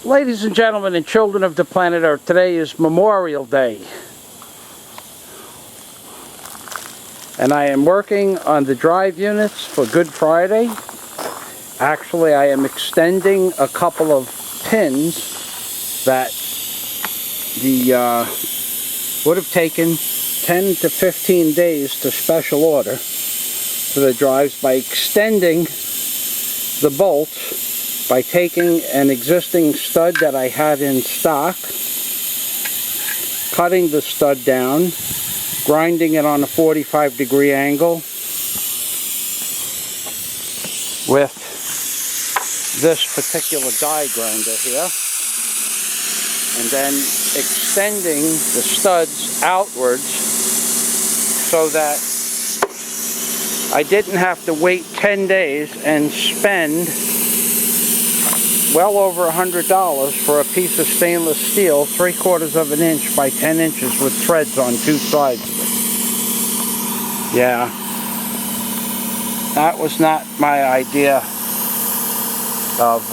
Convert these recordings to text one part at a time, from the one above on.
Ladies and gentlemen and children of the planet Earth, today is Memorial Day. And I am working on the drive units for Good Friday. Actually, I am extending a couple of pins that would have taken 10 to 15 days to special order for the drives by extending the bolts, by taking an existing stud that I had in stock, cutting the stud down, grinding it on a 45-degree angle with this particular die grinder here, and then extending the studs outwards so that I didn't have to wait 10 days and spend well over $100 for a piece of stainless steel 3/4 of an inch by 10 inches with threads on two sides of it. Yeah, that was not my idea of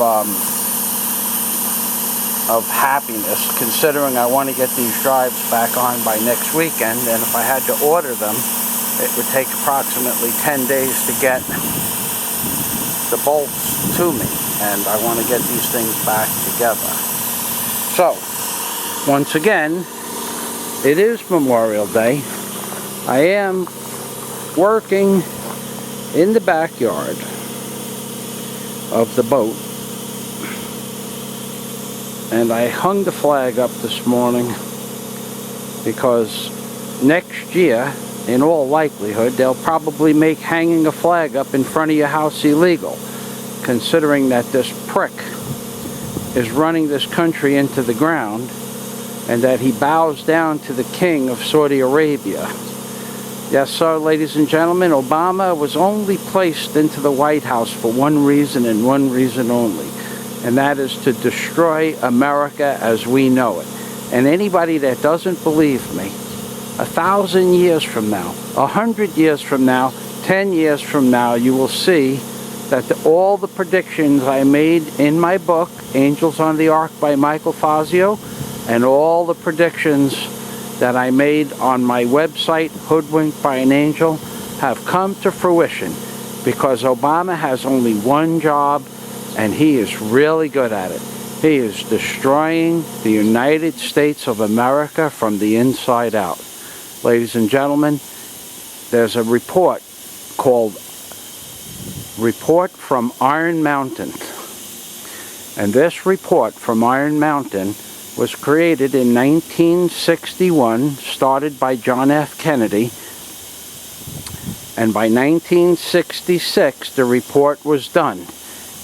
happiness, considering I want to get these drives back on by next weekend, and if I had to order them, it would take approximately 10 days to get the bolts to me, and I want to get these things back together. So, once again, it is Memorial Day. I am working in the backyard of the boat, and I hung the flag up this morning because next year, in all likelihood, they'll probably make hanging a flag up in front of your house illegal, considering that this prick is running this country into the ground and that he bows down to the king of Saudi Arabia. Yes, sir, ladies and gentlemen, Obama was only placed into the White House for one reason and one reason only, and that is to destroy America as we know it. And anybody that doesn't believe me, 1,000 years from now, 100 years from now, 10 years from now, you will see that all the predictions I made in my book, Angels on the Ark by Michael Fazio, and all the predictions that I made on my website, Hoodwinked by an Angel, have come to fruition, because Obama has only one job, and he is really good at it. He is destroying the United States of America from the inside out. Ladies and gentlemen, there's a report called Report from Iron Mountain. And this report from Iron Mountain was created in 1961, started by John F. Kennedy. And by 1966, the report was done.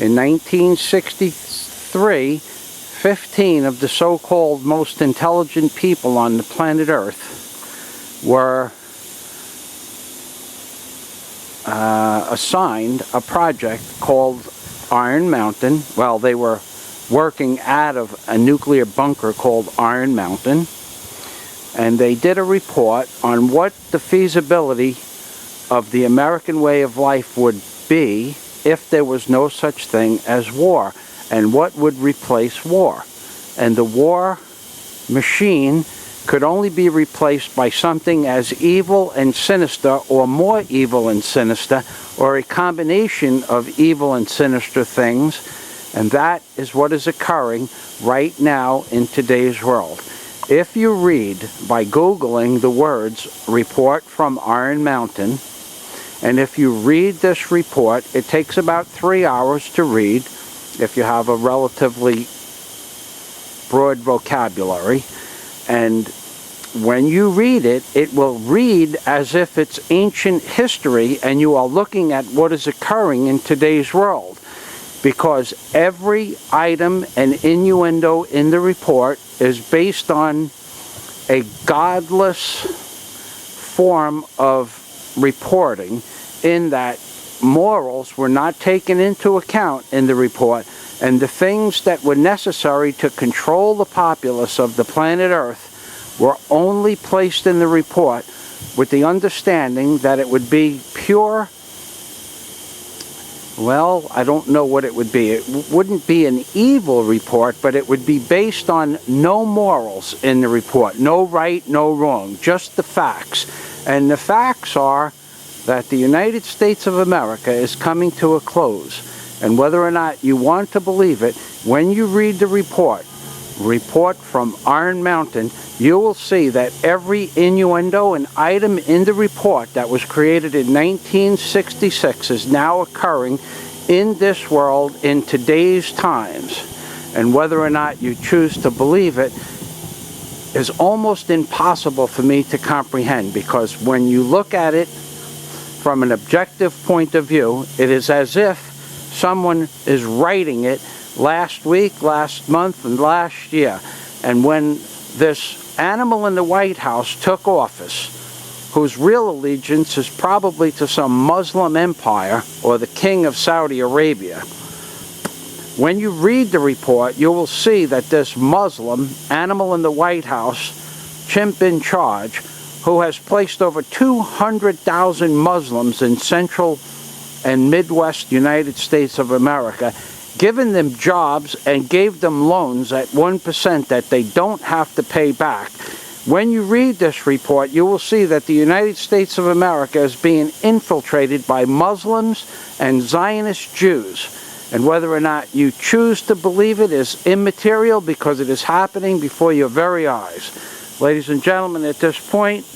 In 1963, 15 of the so-called most intelligent people on the planet Earth were assigned a project called Iron Mountain. Well, they were working out of a nuclear bunker called Iron Mountain, and they did a report on what the feasibility of the American way of life would be if there was no such thing as war, and what would replace war. And the war machine could only be replaced by something as evil and sinister, or more evil and sinister, or a combination of evil and sinister things, and that is what is occurring right now in today's world. If you read by Googling the words Report from Iron Mountain, and if you read this report, it takes about 3 hours to read if you have a relatively broad vocabulary, and when you read it, it will read as if it's ancient history and you are looking at what is occurring in today's world, because every item and innuendo in the report is based on a godless form of reporting, in that morals were not taken into account in the report, and the things that were necessary to control the populace of the planet Earth were only placed in the report with the understanding that it would be pure well, I don't know what it would be. It wouldn't be an evil report, but it would be based on no morals in the report. No right, no wrong, just the facts. And the facts are that the United States of America is coming to a close. And whether or not you want to believe it, when you read the report from Iron Mountain, you will see that every innuendo and item in the report that was created in 1966 is now occurring in this world in today's times. And whether or not you choose to believe it is almost impossible for me to comprehend, because when you look at it from an objective point of view, it is as if someone is writing it last week, last month, and last year. And when this animal in the White House took office, whose real allegiance is probably to some Muslim empire or the king of Saudi Arabia, when you read the report, you will see that this Muslim animal in the White House, chimp in charge, who has placed over 200,000 Muslims in Central and Midwest United States of America, given them jobs and gave them loans at 1% that they don't have to pay back. When you read this report, you will see that the United States of America is being infiltrated by Muslims and Zionist Jews. And whether or not you choose to believe it is immaterial, because it is happening before your very eyes. Ladies and gentlemen, at this point,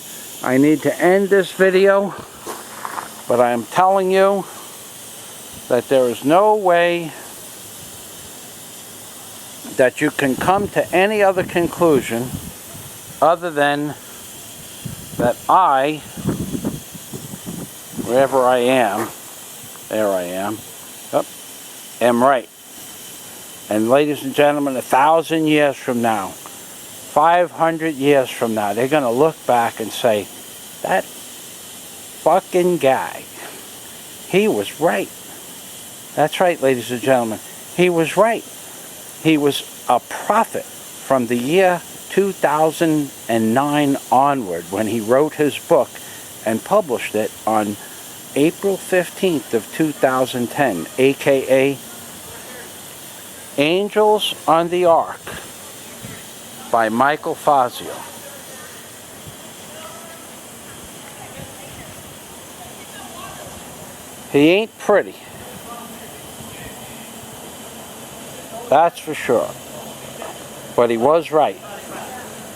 I need to end this video, but I am telling you that there is no way that you can come to any other conclusion other than that I, wherever I am, there I am, am right. And ladies and gentlemen, 1,000 years from now, 500 years from now, they're going to look back and say, that fucking guy, he was right. That's right, ladies and gentlemen. He was right. He was a prophet from the year 2009 onward, when he wrote his book and published it on April 15th of 2010, aka Angels on the Ark by Michael Fazio. He ain't pretty, that's for sure, but he was right.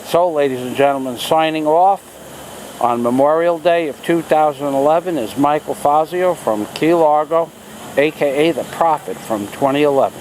So, ladies and gentlemen, signing off on Memorial Day of 2011 is Michael Fazio from Key Largo, aka the Prophet from 2011.